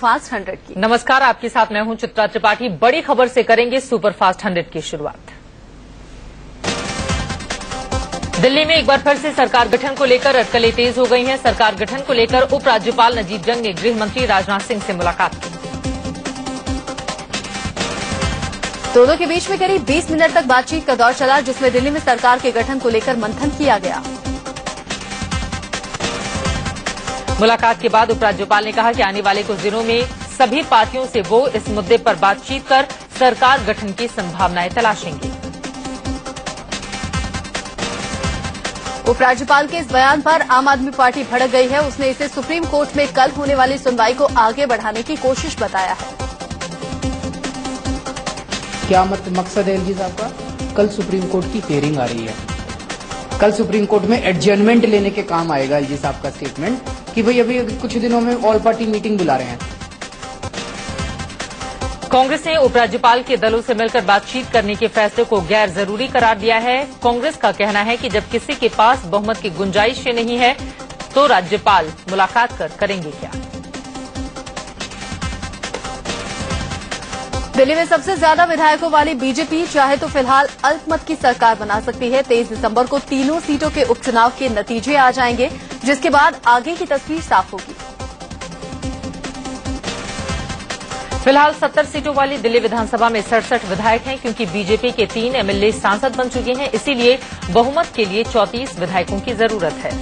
Superfast 100 की। नमस्कार, आपके साथ मैं हूं चित्रा त्रिपाठी। बड़ी खबर से करेंगे सुपरफास्ट 100 की शुरुआत। दिल्ली में एक बार फिर से सरकार गठन को लेकर अटकलें तेज हो गई हैं। सरकार गठन को लेकर उपराज्यपाल नजीब जंग ने गृह मंत्री राजनाथ सिंह से मुलाकात की। दोनों के बीच में करीब 20 मिनट तक बातचीत का दौर चला, जिसमें दिल्ली में सरकार के गठन को लेकर मंथन किया गया। मुलाकात के बाद उपराज्यपाल ने कहा कि आने वाले कुछ दिनों में सभी पार्टियों से वो इस मुद्दे पर बातचीत कर सरकार गठन की संभावनाएं तलाशेंगे। उपराज्यपाल के इस बयान पर आम आदमी पार्टी भड़क गई है। उसने इसे सुप्रीम कोर्ट में कल होने वाली सुनवाई को आगे बढ़ाने की कोशिश बताया है। क्या मकसद है एलजी साहब का? कल सुप्रीम कोर्ट की हियरिंग आ रही है। कल सुप्रीम कोर्ट में एडजर्नमेंट लेने के काम आएगा एलजी साहब का स्टेटमेंट कि भाई अभी कुछ दिनों में ऑल पार्टी मीटिंग बुला रहे हैं। कांग्रेस ने उपराज्यपाल के दलों से मिलकर बातचीत करने के फैसले को गैर जरूरी करार दिया है। कांग्रेस का कहना है कि जब किसी के पास बहुमत की गुंजाइश नहीं है तो राज्यपाल मुलाकात करेंगे क्या। दिल्ली में सबसे ज्यादा विधायकों वाली बीजेपी चाहे तो फिलहाल अल्पमत की सरकार बना सकती है। 23 दिसंबर को तीनों सीटों के उपचुनाव के नतीजे आ जाएंगे, जिसके बाद आगे की तस्वीर साफ होगी। फिलहाल 70 सीटों वाली दिल्ली विधानसभा में 67 विधायक हैं, क्योंकि बीजेपी के 3 एमएलए सांसद बन चुके हैं। इसीलिए बहुमत के लिए 34 विधायकों की जरूरत है।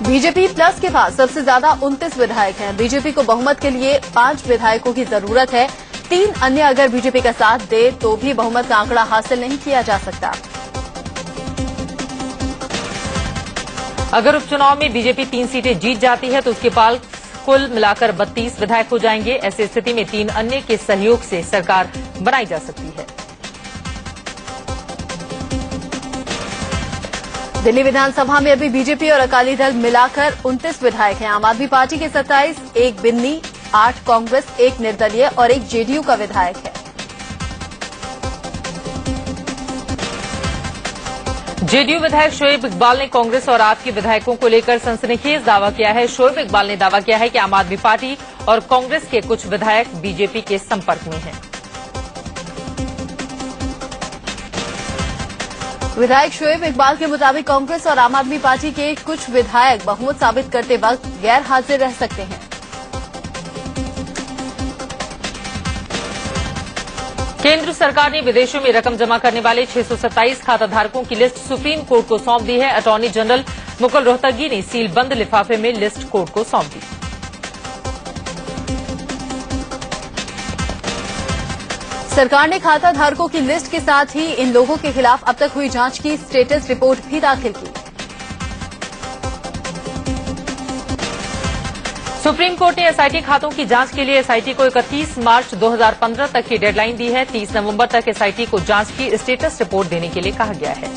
बीजेपी प्लस के पास सबसे ज्यादा 29 विधायक हैं। बीजेपी को बहुमत के लिए 5 विधायकों की जरूरत है। 3 अन्य अगर बीजेपी का साथ दे तो भी बहुमत का आंकड़ा हासिल नहीं किया जा सकता। अगर उपचुनाव में बीजेपी 3 सीटें जीत जाती है तो उसके पास कुल मिलाकर 32 विधायक हो जाएंगे। ऐसी स्थिति में 3 अन्य के सहयोग से सरकार बनाई जा सकती है। दिल्ली विधानसभा में अभी बीजेपी और अकाली दल मिलाकर 29 विधायक हैं। आम आदमी पार्टी के 27, 1 बिन्नी, 8 कांग्रेस, 1 निर्दलीय और 1 जेडीयू का विधायक है। जेडीयू विधायक शोएब इकबाल ने कांग्रेस और आप के विधायकों को लेकर सनसनीखेज दावा किया है। शोएब इकबाल ने दावा किया है कि आम आदमी पार्टी और कांग्रेस के कुछ विधायक बीजेपी के संपर्क में हैं। विधायक शोएब इकबाल के मुताबिक कांग्रेस और आम आदमी पार्टी के कुछ विधायक बहुमत साबित करते वक्त गैर हाजिर रह सकते हैं। केंद्र सरकार ने विदेशों में रकम जमा करने वाले 627 खाताधारकों की लिस्ट सुप्रीम कोर्ट को सौंप दी है। अटॉर्नी जनरल मुकुल रोहतगी ने सीलबंद लिफाफे में लिस्ट कोर्ट को सौंप दी। सरकार ने खाता धारकों की लिस्ट के साथ ही इन लोगों के खिलाफ अब तक हुई जांच की स्टेटस रिपोर्ट भी दाखिल की। सुप्रीम कोर्ट ने एसआईटी खातों की जांच के लिए एसआईटी को 31 मार्च 2015 तक की डेडलाइन दी है। 30 नवंबर तक एसआईटी को जांच की स्टेटस रिपोर्ट देने के लिए कहा गया है।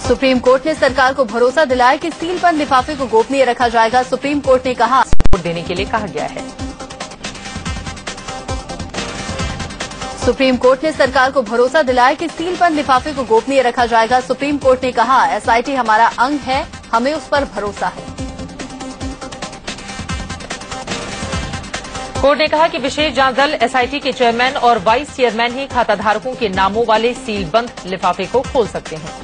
सुप्रीम कोर्ट ने सरकार को भरोसा दिलाया कि सीलबंद लिफाफे को गोपनीय रखा जाएगा। सुप्रीम कोर्ट ने कहा रिपोर्ट देने के लिए कहा गया है। सुप्रीम कोर्ट ने सरकार को भरोसा दिलाया कि सीलबंद लिफाफे को गोपनीय रखा जाएगा। सुप्रीम कोर्ट ने कहा एसआईटी हमारा अंग है, हमें उस पर भरोसा है। कोर्ट ने कहा कि विशेष जांच दल एसआईटी के चेयरमैन और वाइस चेयरमैन ही खाताधारकों के नामों वाले सीलबंद लिफाफे को खोल सकते हैं।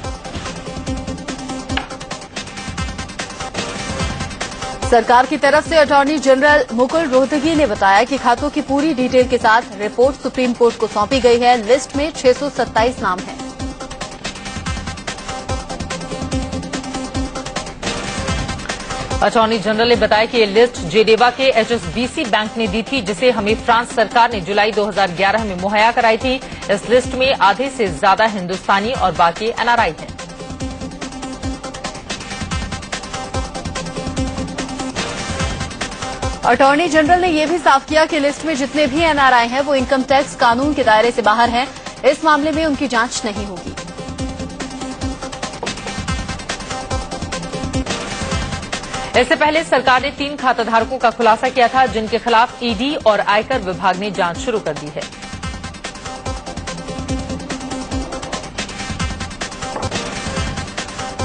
सरकार की तरफ से अटॉर्नी जनरल मुकुल रोहतगी ने बताया कि खातों की पूरी डिटेल के साथ रिपोर्ट सुप्रीम कोर्ट को सौंपी गई है। लिस्ट में 627 नाम हैं। अटॉर्नी जनरल ने बताया कि ये लिस्ट जेडेवा के एचएसबीसी बैंक ने दी थी, जिसे हमें फ्रांस सरकार ने जुलाई 2011 में मुहैया कराई थी। इस लिस्ट में आधे से ज्यादा हिंदुस्तानी और बाकी एनआरआई हैं। अटॉर्नी जनरल ने यह भी साफ किया कि लिस्ट में जितने भी एनआरआई हैं वो इनकम टैक्स कानून के दायरे से बाहर हैं। इस मामले में उनकी जांच नहीं होगी। इससे पहले सरकार ने 3 खाताधारकों का खुलासा किया था, जिनके खिलाफ ईडी और आयकर विभाग ने जांच शुरू कर दी है।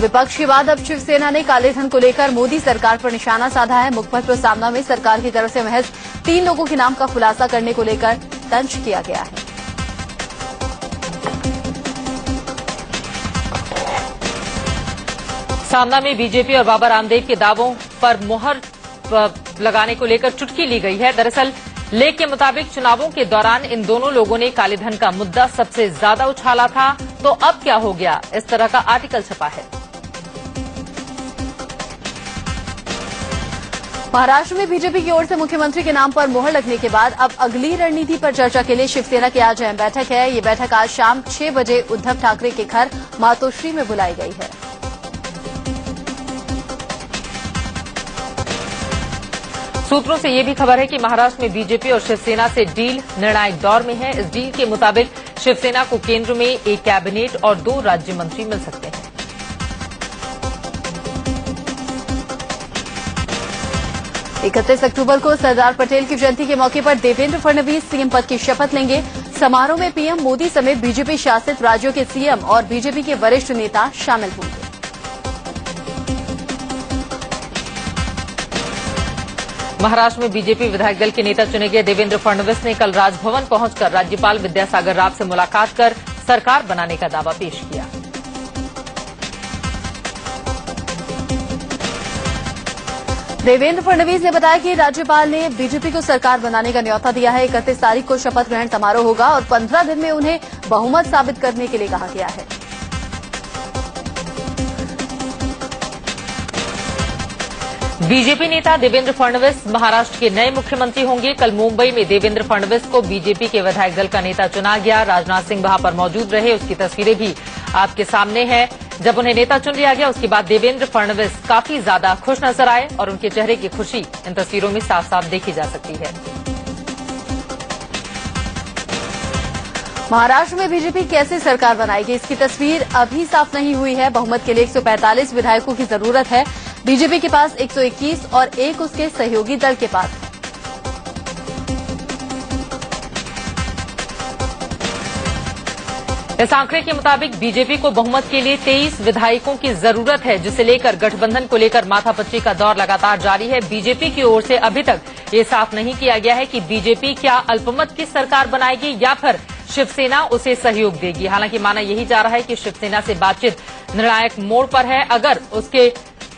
विपक्ष के बाद अब शिवसेना ने काले धन को लेकर मोदी सरकार पर निशाना साधा है। मुखपत्र सामना में सरकार की तरफ से महज 3 लोगों के नाम का खुलासा करने को लेकर तंज किया गया है। सामना में बीजेपी और बाबा रामदेव के दावों पर मोहर लगाने को लेकर चुटकी ली गई है। दरअसल लेख के मुताबिक चुनावों के दौरान इन दोनों लोगों ने काले धन का मुद्दा सबसे ज्यादा उछाला था। तो अब क्या हो गया, इस तरह का आर्टिकल छपा है। महाराष्ट्र में बीजेपी की ओर से मुख्यमंत्री के नाम पर मोहर लगने के बाद अब अगली रणनीति पर चर्चा के लिए शिवसेना की आज अहम बैठक है। ये बैठक आज शाम 6 बजे उद्धव ठाकरे के घर मातोश्री में बुलाई गई है। सूत्रों से यह भी खबर है कि महाराष्ट्र में बीजेपी और शिवसेना से डील निर्णायक दौर में है। इस डील के मुताबिक शिवसेना को केंद्र में एक कैबिनेट और 2 राज्य मंत्री मिल सकते हैं। 31 अक्टूबर को सरदार पटेल की जयंती के मौके पर देवेंद्र फडणवीस सीएम पद की शपथ लेंगे। समारोह में पीएम मोदी समेत बीजेपी शासित राज्यों के सीएम और बीजेपी के वरिष्ठ नेता शामिल होंगे। महाराष्ट्र में बीजेपी विधायक दल के नेता चुने गए देवेंद्र फडणवीस ने कल राजभवन पहुंचकर राज्यपाल विद्यासागर राव से मुलाकात कर सरकार बनाने का दावा पेश किया। देवेंद्र फडणवीस ने बताया कि राज्यपाल ने बीजेपी को सरकार बनाने का न्यौता दिया है। 31 तारीख को शपथ ग्रहण समारोह होगा और 15 दिन में उन्हें बहुमत साबित करने के लिए कहा गया है। बीजेपी नेता देवेंद्र फडणवीस महाराष्ट्र के नए मुख्यमंत्री होंगे। कल मुंबई में देवेंद्र फडणवीस को बीजेपी के विधायक दल का नेता चुना गया। राजनाथ सिंह वहां पर मौजूद रहे, उसकी तस्वीरें भी आपके सामने हैं। जब उन्हें नेता चुन लिया गया उसके बाद देवेंद्र फडणवीस काफी ज्यादा खुश नजर आए और उनके चेहरे की खुशी इन तस्वीरों में साफ साफ देखी जा सकती है। महाराष्ट्र में बीजेपी कैसे सरकार बनाएगी, इसकी तस्वीर अभी साफ नहीं हुई है। बहुमत के लिए 145 विधायकों की जरूरत है। बीजेपी के पास 121 और 1 उसके सहयोगी दल के पास है। इस आंकड़े के मुताबिक बीजेपी को बहुमत के लिए 23 विधायकों की जरूरत है, जिसे लेकर गठबंधन को लेकर माथापच्ची का दौर लगातार जारी है। बीजेपी की ओर से अभी तक ये साफ नहीं किया गया है कि बीजेपी क्या अल्पमत की सरकार बनाएगी या फिर शिवसेना उसे सहयोग देगी। हालांकि माना यही जा रहा है कि शिवसेना से बातचीत निर्णायक मोड़ पर है। अगर उसके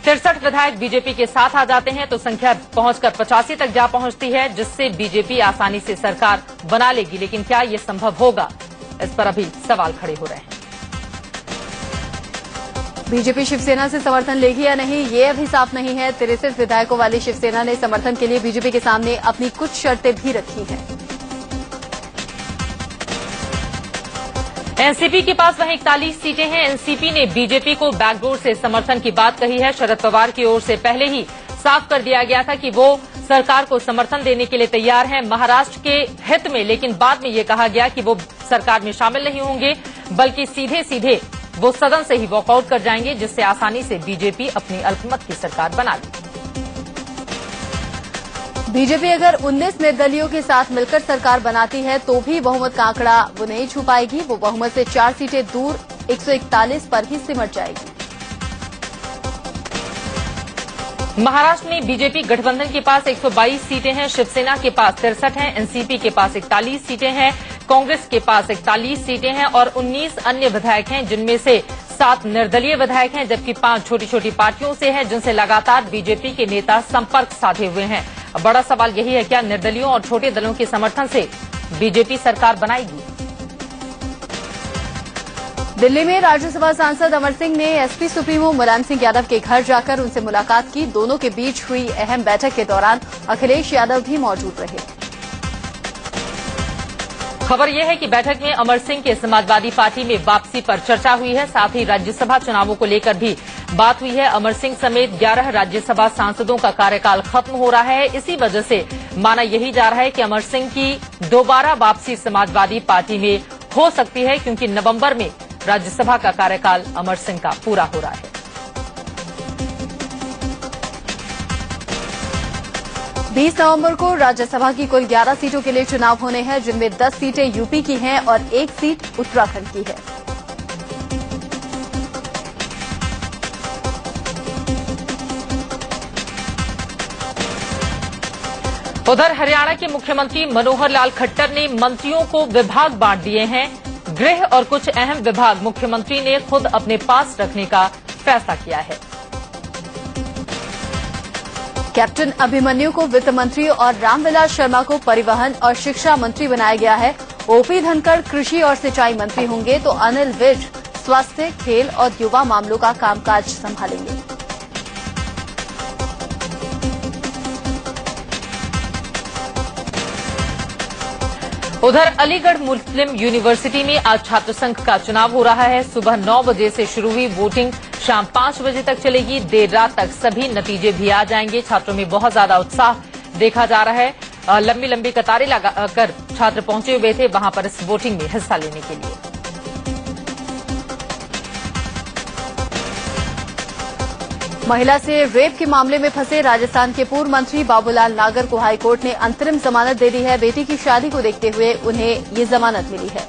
63 विधायक बीजेपी के साथ आ जाते हैं तो संख्या पहुंचकर 85 तक जा पहुंचती है, जिससे बीजेपी आसानी से सरकार बना लेगी। लेकिन क्या ये संभव होगा, इस पर अभी सवाल खड़े हो रहे हैं। बीजेपी शिवसेना से समर्थन लेगी या नहीं, ये अभी साफ नहीं है। 63 विधायकों वाली शिवसेना ने समर्थन के लिए बीजेपी के सामने अपनी कुछ शर्तें भी रखी हैं। एनसीपी के पास वहीं 41 सीटें हैं। एनसीपी ने बीजेपी को बैकडोर से समर्थन की बात कही है। शरद पवार की ओर से पहले ही साफ कर दिया गया था कि वो सरकार को समर्थन देने के लिए तैयार हैं महाराष्ट्र के हित में, लेकिन बाद में ये कहा गया कि वो सरकार में शामिल नहीं होंगे, बल्कि सीधे सीधे वो सदन से ही वॉकआउट कर जाएंगे, जिससे आसानी से बीजेपी अपनी अल्पमत की सरकार बना लेगी। बीजेपी अगर 19 निर्दलीयों के साथ मिलकर सरकार बनाती है तो भी बहुमत का आंकड़ा वो नहीं छू पाएगी। वो बहुमत से 4 सीटें दूर 141 पर ही सिमट जाएगी। महाराष्ट्र में बीजेपी गठबंधन के पास 122 सीटें हैं, शिवसेना के पास 63 हैं, एनसीपी के पास 41 सीटें हैं, कांग्रेस के पास 41 सीटें हैं और 19 अन्य विधायक हैं, जिनमें से 7 निर्दलीय विधायक हैं, जबकि 5 छोटी छोटी पार्टियों से हैं, जिनसे लगातार बीजेपी के नेता संपर्क साधे हुए हैं। अब बड़ा सवाल यही है, क्या निर्दलीयों और छोटे दलों के समर्थन से बीजेपी सरकार बनाएगी? दिल्ली में राज्यसभा सांसद अमर सिंह ने एसपी सुप्रीमो मुलायम सिंह यादव के घर जाकर उनसे मुलाकात की। दोनों के बीच हुई अहम बैठक के दौरान अखिलेश यादव भी मौजूद रहे। खबर यह है कि बैठक में अमर सिंह के समाजवादी पार्टी में वापसी पर चर्चा हुई है, साथ ही राज्यसभा चुनावों को लेकर भी बात हुई है। अमर सिंह समेत 11 राज्यसभा सांसदों का कार्यकाल खत्म हो रहा है। इसी वजह से माना यही जा रहा है कि अमर सिंह की दोबारा वापसी समाजवादी पार्टी में हो सकती है, क्योंकि नवंबर में राज्यसभा का कार्यकाल अमर सिंह का पूरा हो रहा है। बीस नवंबर को राज्यसभा की कुल 11 सीटों के लिए चुनाव होने हैं, जिनमें 10 सीटें यूपी की हैं और 1 सीट उत्तराखंड की है। उधर हरियाणा के मुख्यमंत्री मनोहर लाल खट्टर ने मंत्रियों को विभाग बांट दिए हैं। गृह और कुछ अहम विभाग मुख्यमंत्री ने खुद अपने पास रखने का फैसला किया है। कैप्टन अभिमन्यु को वित्त मंत्री और रामविलास शर्मा को परिवहन और शिक्षा मंत्री बनाया गया है। ओपी धनखड़ कृषि और सिंचाई मंत्री होंगे तो अनिल विज स्वास्थ्य, खेल और युवा मामलों का कामकाज संभालेंगे। उधर अलीगढ़ मुस्लिम यूनिवर्सिटी में आज छात्र संघ का चुनाव हो रहा है। सुबह 9 बजे से शुरू हुई वोटिंग शाम 5 बजे तक चलेगी। देर रात तक सभी नतीजे भी आ जाएंगे। छात्रों में बहुत ज्यादा उत्साह देखा जा रहा है। लंबी लंबी कतारें लगाकर छात्र पहुंचे हुए थे वहां पर इस वोटिंग में हिस्सा लेने के लिए। महिला से रेप के मामले में फंसे राजस्थान के पूर्व मंत्री बाबूलाल नागर को हाईकोर्ट ने अंतरिम जमानत दे दी है। बेटी की शादी को देखते हुए उन्हें ये जमानत मिली है।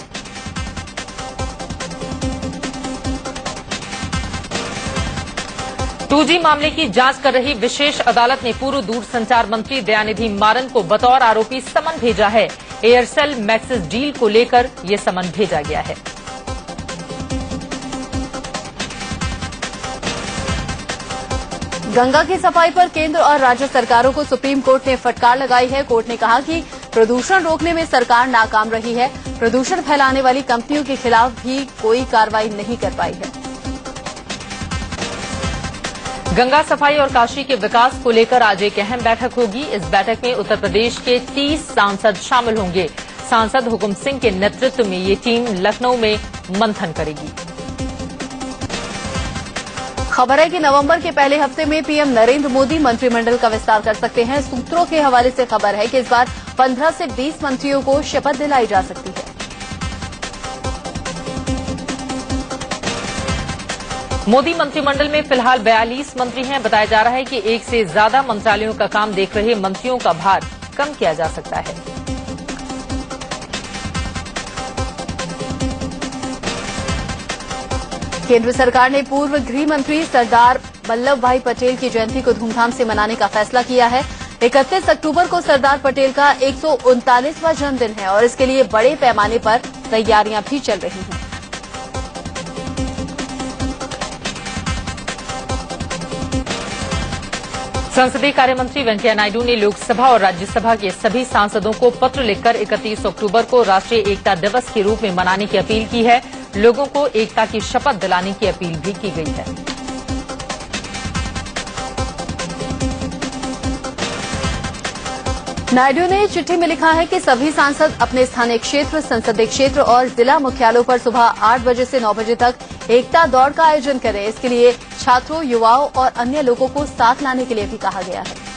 टूजी मामले की जांच कर रही विशेष अदालत ने पूर्व दूरसंचार मंत्री दयानिधि मारन को बतौर आरोपी समन भेजा है। एयरसेल मैक्सिस डील को लेकर यह समन भेजा गया है। गंगा की सफाई पर केंद्र और राज्य सरकारों को सुप्रीम कोर्ट ने फटकार लगाई है। कोर्ट ने कहा कि प्रदूषण रोकने में सरकार नाकाम रही है। प्रदूषण फैलाने वाली कंपनियों के खिलाफ भी कोई कार्रवाई नहीं कर पाई है। गंगा सफाई और काशी के विकास को लेकर आज एक अहम बैठक होगी। इस बैठक में उत्तर प्रदेश के 30 सांसद शामिल होंगे। सांसद हुकुम सिंह के नेतृत्व में ये टीम लखनऊ में मंथन करेगी। खबर है कि नवंबर के पहले हफ्ते में पीएम नरेंद्र मोदी मंत्रिमंडल का विस्तार कर सकते हैं। सूत्रों के हवाले से खबर है कि इस बार 15 से 20 मंत्रियों को शपथ दिलाई जा सकती है। मोदी मंत्रिमंडल में फिलहाल 42 मंत्री हैं। बताया जा रहा है कि एक से ज्यादा मंत्रालयों का काम देख रहे मंत्रियों का भार कम किया जा सकता है। केंद्र सरकार ने पूर्व गृह मंत्री सरदार वल्लभ भाई पटेल की जयंती को धूमधाम से मनाने का फैसला किया है। 31 अक्टूबर को सरदार पटेल का 139वां जन्मदिन है और इसके लिए बड़े पैमाने पर तैयारियां भी चल रही हैं। संसदीय कार्य मंत्री वेंकैया नायडू ने लोकसभा और राज्यसभा के सभी सांसदों को पत्र लिखकर 31 अक्टूबर को राष्ट्रीय एकता दिवस के रूप में मनाने की अपील की है। लोगों को एकता की शपथ दिलाने की अपील भी की गई है। नायडू ने चिट्ठी में लिखा है कि सभी सांसद अपने स्थानीय क्षेत्र, संसदीय क्षेत्र और जिला मुख्यालयों पर सुबह 8 बजे से 9 बजे तक एकता दौड़ का आयोजन करें। इसके लिए छात्रों, युवाओं और अन्य लोगों को साथ लाने के लिए भी कहा गया है।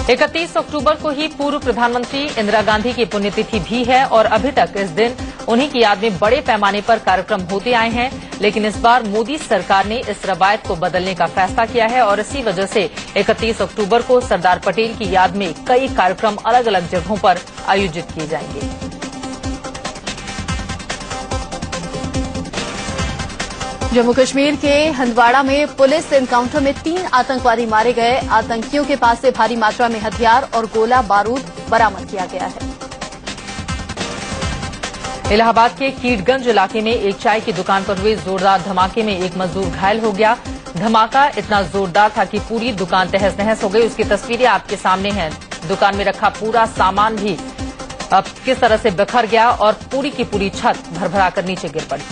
31 अक्टूबर को ही पूर्व प्रधानमंत्री इंदिरा गांधी की पुण्यतिथि भी है और अभी तक इस दिन उन्हीं की याद में बड़े पैमाने पर कार्यक्रम होते आए हैं। लेकिन इस बार मोदी सरकार ने इस रवायत को बदलने का फैसला किया है और इसी वजह से 31 अक्टूबर को सरदार पटेल की याद में कई कार्यक्रम अलग अलग जगहों पर आयोजित किए जाएंगे। जम्मू कश्मीर के हंदवाड़ा में पुलिस एनकाउंटर में 3 आतंकवादी मारे गए। आतंकियों के पास से भारी मात्रा में हथियार और गोला बारूद बरामद किया गया है। इलाहाबाद के कीटगंज इलाके में एक चाय की दुकान पर हुए जोरदार धमाके में एक मजदूर घायल हो गया। धमाका इतना जोरदार था कि पूरी दुकान तहस नहस हो गई। उसकी तस्वीरें आपके सामने हैं। दुकान में रखा पूरा सामान भी अब किस तरह से बिखर गया और पूरी की पूरी छत भरभराकर नीचे गिर पड़ी।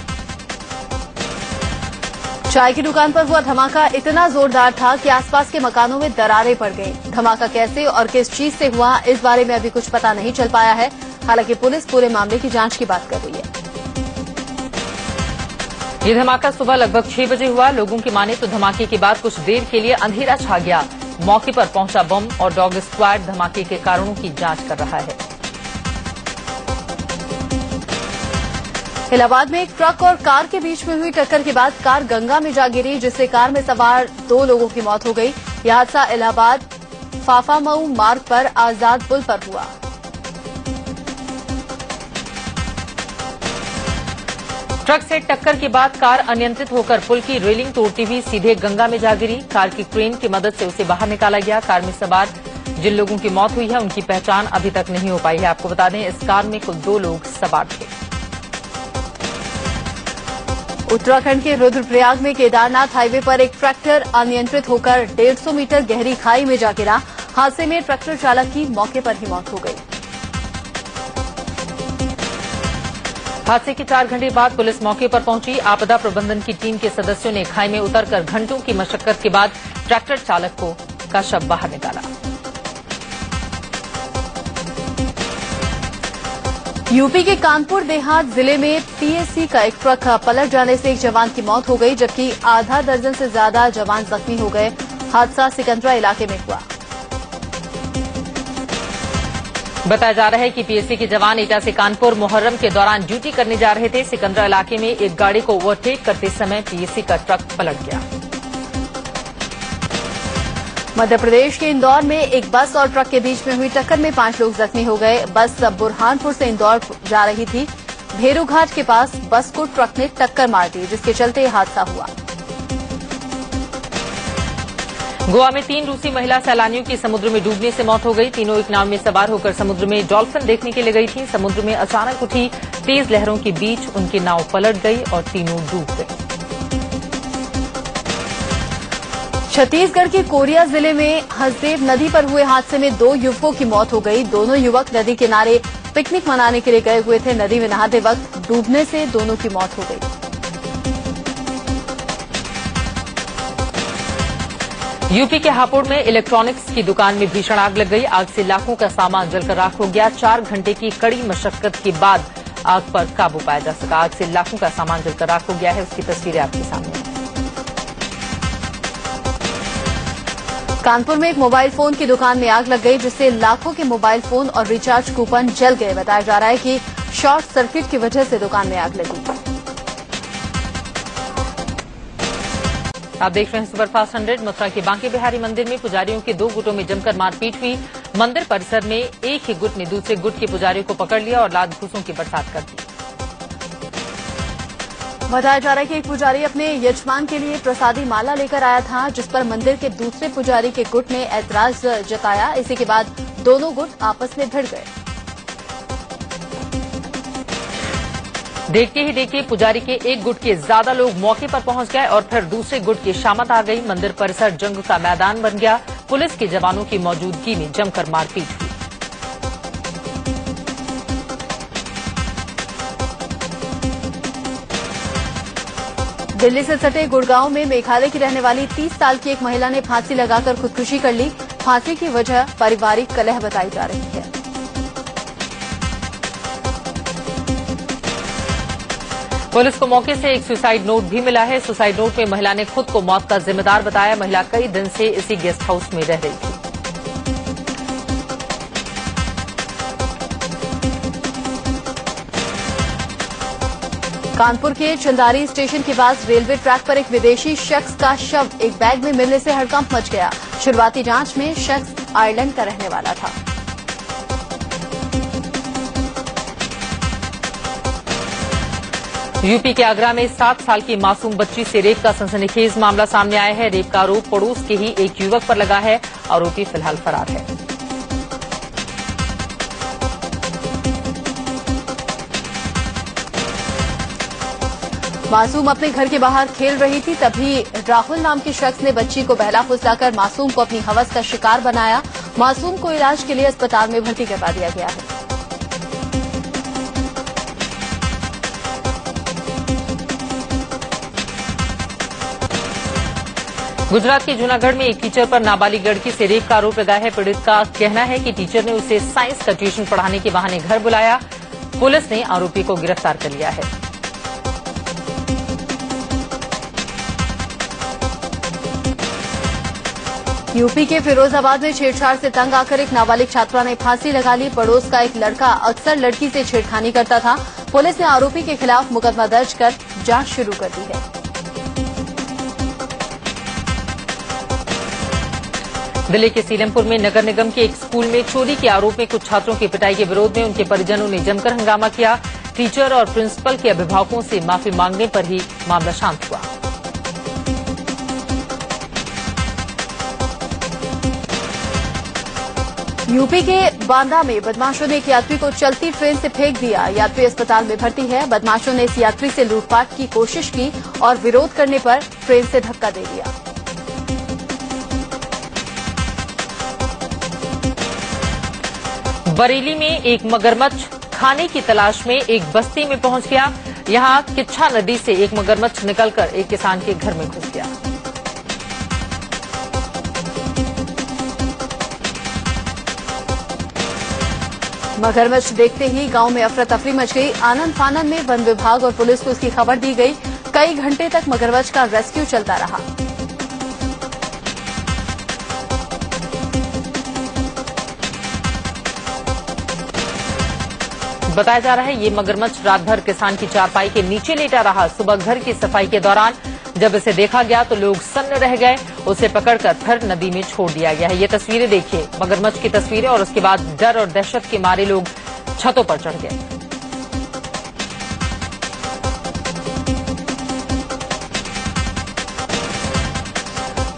चाय की दुकान पर हुआ धमाका इतना जोरदार था कि आसपास के मकानों में दरारें पड़ गईं। धमाका कैसे और किस चीज से हुआ, इस बारे में अभी कुछ पता नहीं चल पाया है। हालांकि पुलिस पूरे मामले की जांच की बात कर रही है। ये धमाका सुबह लगभग 6 बजे हुआ। लोगों की माने तो धमाके के बाद कुछ देर के लिए अंधेरा छा गया। मौके पर पहुंचा बम और डॉग स्क्वाड धमाके के कारणों की जांच कर रहा है। इलाहाबाद में एक ट्रक और कार के बीच में हुई टक्कर के बाद कार गंगा में जा गिरी, जिससे कार में सवार 2 लोगों की मौत हो गई। यह हादसा इलाहाबाद फाफामऊ मार्ग पर आजाद पुल पर हुआ। ट्रक से टक्कर के बाद कार अनियंत्रित होकर पुल की रेलिंग तोड़ती हुई सीधे गंगा में जा गिरी। कार की क्रेन की मदद से उसे बाहर निकाला गया। कार में सवार जिन लोगों की मौत हुई है उनकी पहचान अभी तक नहीं हो पाई है। आपको बता दें, इस कार में कुल 2 लोग सवार थे। उत्तराखंड के रुद्रप्रयाग में केदारनाथ हाईवे पर एक ट्रैक्टर अनियंत्रित होकर 150 मीटर गहरी खाई में जा गिरा। हादसे में ट्रैक्टर चालक की मौके पर ही मौत हो गई। हादसे के 4 घंटे बाद पुलिस मौके पर पहुंची। आपदा प्रबंधन की टीम के सदस्यों ने खाई में उतरकर घंटों की मशक्कत के बाद ट्रैक्टर चालक का शव बाहर निकाला। यूपी के कानपुर देहात जिले में पीएसी का एक ट्रक पलट जाने से एक जवान की मौत हो गई, जबकि आधा दर्जन से ज्यादा जवान जख्मी हो गए। हादसा सिकंदरा इलाके में हुआ। बताया जा रहा है कि पीएसी के जवान एटा से कानपुर मुहर्रम के दौरान ड्यूटी करने जा रहे थे। सिकंदरा इलाके में एक गाड़ी को ओवरटेक करते समय पीएसी का ट्रक पलट गया। मध्य प्रदेश के इंदौर में एक बस और ट्रक के बीच में हुई टक्कर में 5 लोग जख्मी हो गए। बस बुरहानपुर से इंदौर जा रही थी। भेरूघाट के पास बस को ट्रक ने टक्कर मार दी, जिसके चलते यह हादसा हुआ। गोवा में 3 रूसी महिला सैलानियों की समुद्र में डूबने से मौत हो गई। तीनों एक नाव में सवार होकर समुद्र में डॉल्फिन देखने के लिए गई थी। समुद्र में अचानक उठी तेज लहरों के बीच उनकी नाव पलट गई और तीनों डूब गई। छत्तीसगढ़ के कोरिया जिले में हसदेव नदी पर हुए हादसे में 2 युवकों की मौत हो गई। दोनों युवक नदी किनारे पिकनिक मनाने के लिए गए हुए थे। नदी में नहाते वक्त डूबने से दोनों की मौत हो गई। यूपी के हापुड़ में इलेक्ट्रॉनिक्स की दुकान में भीषण आग लग गई। आग से लाखों का सामान जलकर राख हो गया। 4 घंटे की कड़ी मशक्कत के बाद आग पर काबू पाया जा सका। आग से लाखों का सामान जलकर राख हो गया है। उसकी तस्वीरें आपके सामने हैं। कानपुर में एक मोबाइल फोन की दुकान में आग लग गई, जिससे लाखों के मोबाइल फोन और रिचार्ज कूपन जल गए। बताया जा रहा है कि शॉर्ट सर्किट की वजह से दुकान में आग लगी। आप देख रहे हैं सुपरफास्ट 100। मथुरा के बांके बिहारी मंदिर में पुजारियों के 2 गुटों में जमकर मारपीट हुई। मंदिर परिसर में एक ही गुट ने दूसरे गुट के पुजारियों को पकड़ लिया और लात घूसों की बरसात कर दी। बताया जा रहा है कि एक पुजारी अपने यजमान के लिए प्रसादी माला लेकर आया था, जिस पर मंदिर के दूसरे पुजारी के गुट ने ऐतराज जताया। इसी के बाद दोनों गुट आपस में भिड़ गए। देखते ही देखते पुजारी के एक गुट के ज्यादा लोग मौके पर पहुंच गए और फिर दूसरे गुट की शामत आ गई। मंदिर परिसर जंग का मैदान बन गया। पुलिस के जवानों की मौजूदगी में जमकर मारपीट हुई। दिल्ली से सटे गुड़गांव में मेघालय की रहने वाली 30 साल की एक महिला ने फांसी लगाकर खुदकुशी कर ली। फांसी की वजह पारिवारिक कलह बताई जा रही है। पुलिस को मौके से एक सुसाइड नोट भी मिला है। सुसाइड नोट में महिला ने खुद को मौत का जिम्मेदार बताया। महिला कई दिन से इसी गेस्ट हाउस में रह रही थी। कानपुर के चंदारी स्टेशन के पास रेलवे ट्रैक पर एक विदेशी शख्स का शव एक बैग में मिलने से हड़कंप मच गया। शुरुआती जांच में शख्स आयरलैंड का रहने वाला था। यूपी के आगरा में 7 साल की मासूम बच्ची से रेप का सनसनीखेज मामला सामने आया है। रेप का आरोप पड़ोस के ही एक युवक पर लगा है। आरोपी फिलहाल फरार है। मासूम अपने घर के बाहर खेल रही थी, तभी राहुल नाम के शख्स ने बच्ची को बहला फुसलाकर मासूम को अपनी हवस का शिकार बनाया। मासूम को इलाज के लिए अस्पताल में भर्ती करवा दिया गया है। गुजरात के जूनागढ़ में एक टीचर पर नाबालिग लड़की से रेप का आरोप लगा है। पीड़ित का कहना है कि टीचर ने उसे साइंस का ट्यूशन पढ़ाने के बहाने घर बुलाया। पुलिस ने आरोपी को गिरफ्तार कर लिया है। यूपी के फिरोजाबाद में छेड़छाड़ से तंग आकर एक नाबालिग छात्रा ने फांसी लगा ली। पड़ोस का एक लड़का अक्सर लड़की से छेड़खानी करता था। पुलिस ने आरोपी के खिलाफ मुकदमा दर्ज कर जांच शुरू कर दी है। दिल्ली के सीलमपुर में नगर निगम के एक स्कूल में चोरी के आरोप में कुछ छात्रों की पिटाई के विरोध में उनके परिजनों ने जमकर हंगामा किया। टीचर और प्रिंसिपल के अभिभावकों से माफी मांगने पर ही मामला शांत हुआ। यूपी के बांदा में बदमाशों ने एक यात्री को चलती ट्रेन से फेंक दिया। यात्री अस्पताल में भर्ती है। बदमाशों ने इस यात्री से लूटपाट की कोशिश की और विरोध करने पर ट्रेन से धक्का दे दिया। बरेली में एक मगरमच्छ खाने की तलाश में एक बस्ती में पहुंच गया। यहां किच्छा नदी से एक मगरमच्छ निकलकर एक किसान के घर में घुस गया। मगरमच्छ देखते ही गांव में अफरा तफरी मच गई। आनंद फानन में वन विभाग और पुलिस को इसकी खबर दी गई। कई घंटे तक मगरमच्छ का रेस्क्यू चलता रहा। बताया जा रहा है ये मगरमच्छ रात भर किसान की चारपाई के नीचे लेटा रहा। सुबह घर की सफाई के दौरान जब इसे देखा गया तो लोग सन्न रह गए। उसे पकड़कर फिर नदी में छोड़ दिया गया है। ये तस्वीरें देखिए, मगरमच्छ की तस्वीरें, और उसके बाद डर और दहशत के मारे लोग छतों पर चढ़ गए।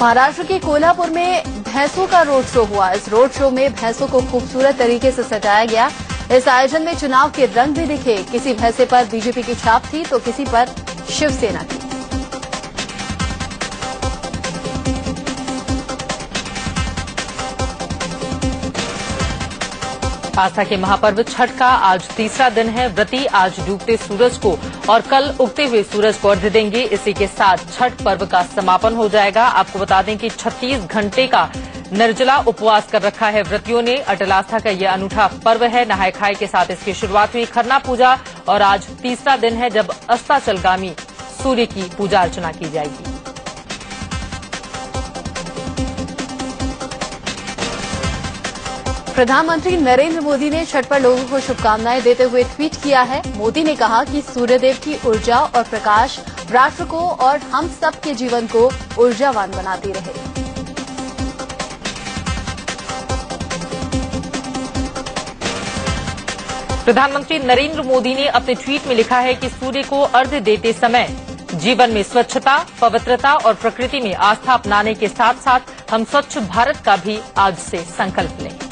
महाराष्ट्र के कोल्हापुर में भैंसों का रोड शो हुआ। इस रोड शो में भैंसों को खूबसूरत तरीके से सजाया गया। इस आयोजन में चुनाव के रंग भी दिखे। किसी भैंसे पर बीजेपी की छाप थी तो किसी पर शिवसेना की। आस्था के महापर्व छठ का आज तीसरा दिन है। व्रती आज डूबते सूरज को और कल उगते हुए सूरज को अर्घ्य देंगे। इसी के साथ छठ पर्व का समापन हो जाएगा। आपको बता दें कि 36 घंटे का निर्जला उपवास कर रखा है व्रतियों ने। अटल आस्था का यह अनूठा पर्व है। नहाय खाए के साथ इसकी शुरुआत हुई। खरना पूजा और आज तीसरा दिन है जब अस्ताचलगामी सूर्य की पूजा अर्चना की जाएगी। प्रधानमंत्री नरेंद्र मोदी ने छठ पर लोगों को शुभकामनाएं देते हुए ट्वीट किया है। मोदी ने कहा कि सूर्यदेव की ऊर्जा और प्रकाश राष्ट्र को और हम सब के जीवन को ऊर्जावान बनाती रहे। प्रधानमंत्री नरेंद्र मोदी ने अपने ट्वीट में लिखा है कि सूर्य को अर्घ्य देते समय जीवन में स्वच्छता, पवित्रता और प्रकृति में आस्था अपनाने के साथ साथ हम स्वच्छ भारत का भी आज से संकल्प लें।